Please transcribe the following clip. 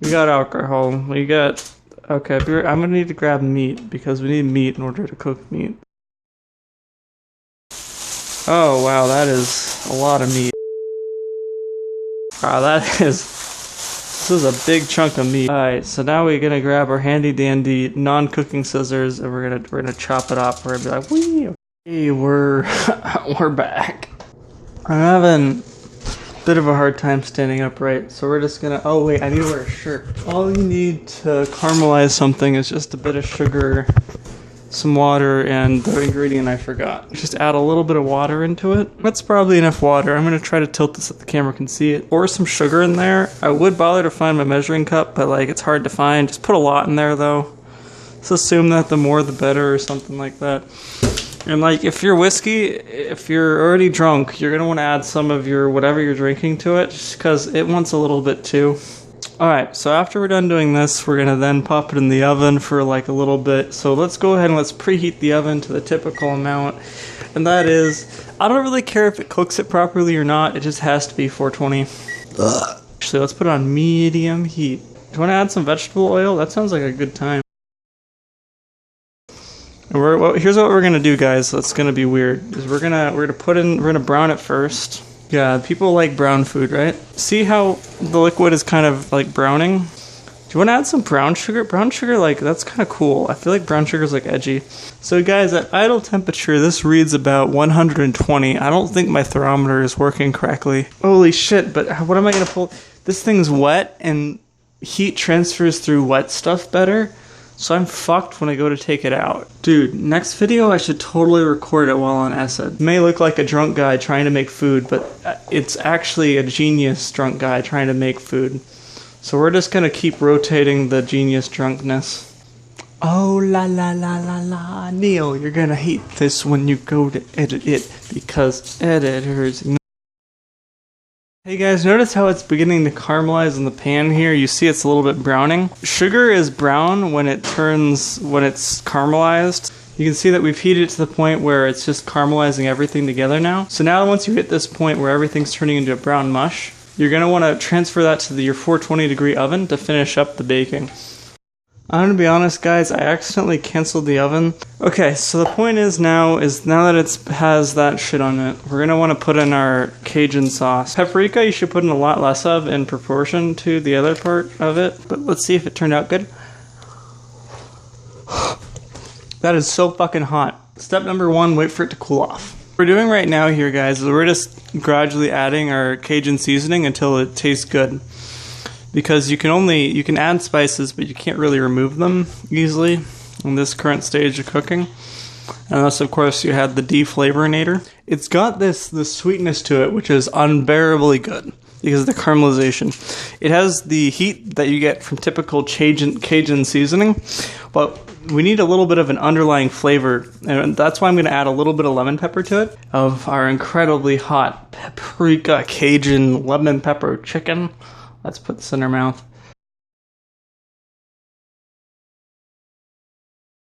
We got alcohol. We got... Okay, I'm gonna need to grab meat because we need meat in order to cook meat. Oh wow, that is a lot of meat. Wow, that is... This is a big chunk of meat. Alright, so now we're gonna grab our handy dandy non-cooking scissors and we're gonna chop it up. We're gonna be like, wee! Hey, we're back. I'm having a bit of a hard time standing upright, so we're just gonna... Oh wait, I need to wear a shirt. All you need to caramelize something is just a bit of sugar, some water, and the ingredient I forgot. Just add a little bit of water into it. That's probably enough water. I'm gonna try to tilt this so the camera can see it. Pour some sugar in there. I would bother to find my measuring cup, but like it's hard to find. Just put a lot in there though. Let's assume that the more the better or something like that. And like if you're whiskey, if you're already drunk, you're gonna want to add some of your whatever you're drinking to it, just because it wants a little bit too. Alright, so after we're done doing this, we're gonna then pop it in the oven for like a little bit. So let's go ahead and let's preheat the oven to the typical amount. And that is, I don't really care if it cooks it properly or not, it just has to be 420. Actually, let's put it on medium heat. Do you want to add some vegetable oil? That sounds like a good time. And here's what we're gonna do, guys. That's gonna be weird. Is we're gonna brown it first. Yeah, people like brown food, right? See how the liquid is kind of like browning? Do you want to add some brown sugar? Brown sugar, like that's kind of cool. I feel like brown sugar is like edgy. So guys, at idle temperature, this reads about 120. I don't think my thermometer is working correctly. Holy shit! But what am I gonna pull? This thing's wet, and heat transfers through wet stuff better. So I'm fucked when I go to take it out. Dude, next video I should totally record it while on acid. It may look like a drunk guy trying to make food, but it's actually a genius drunk guy trying to make food. So we're just gonna keep rotating the genius drunkness. Oh la la la la la, Neil, you're gonna hate this when you go to edit it, because editors... Hey guys, notice how it's beginning to caramelize in the pan here? You see it's a little bit browning. Sugar is brown when it's caramelized. You can see that we've heated it to the point where it's just caramelizing everything together now. So now once you hit this point where everything's turning into a brown mush, you're going to want to transfer that to your 420 degree oven to finish up the baking. I'm gonna be honest, guys, I accidentally canceled the oven. Okay, so the point is now that it has that shit on it, we're gonna want to put in our Cajun sauce. Paprika you should put in a lot less of in proportion to the other part of it, but let's see if it turned out good. That is so fucking hot. Step number 1, wait for it to cool off. What we're doing right now here, guys, is we're just gradually adding our Cajun seasoning until it tastes good. Because you can add spices, but you can't really remove them easily in this current stage of cooking. Unless, of course, you had the deflavorinator. It's got this sweetness to it, which is unbearably good because of the caramelization. It has the heat that you get from typical Cajun seasoning, but we need a little bit of an underlying flavor, and that's why I'm going to add a little bit of lemon pepper to it, of our incredibly hot paprika Cajun lemon pepper chicken. Let's put this in our mouth.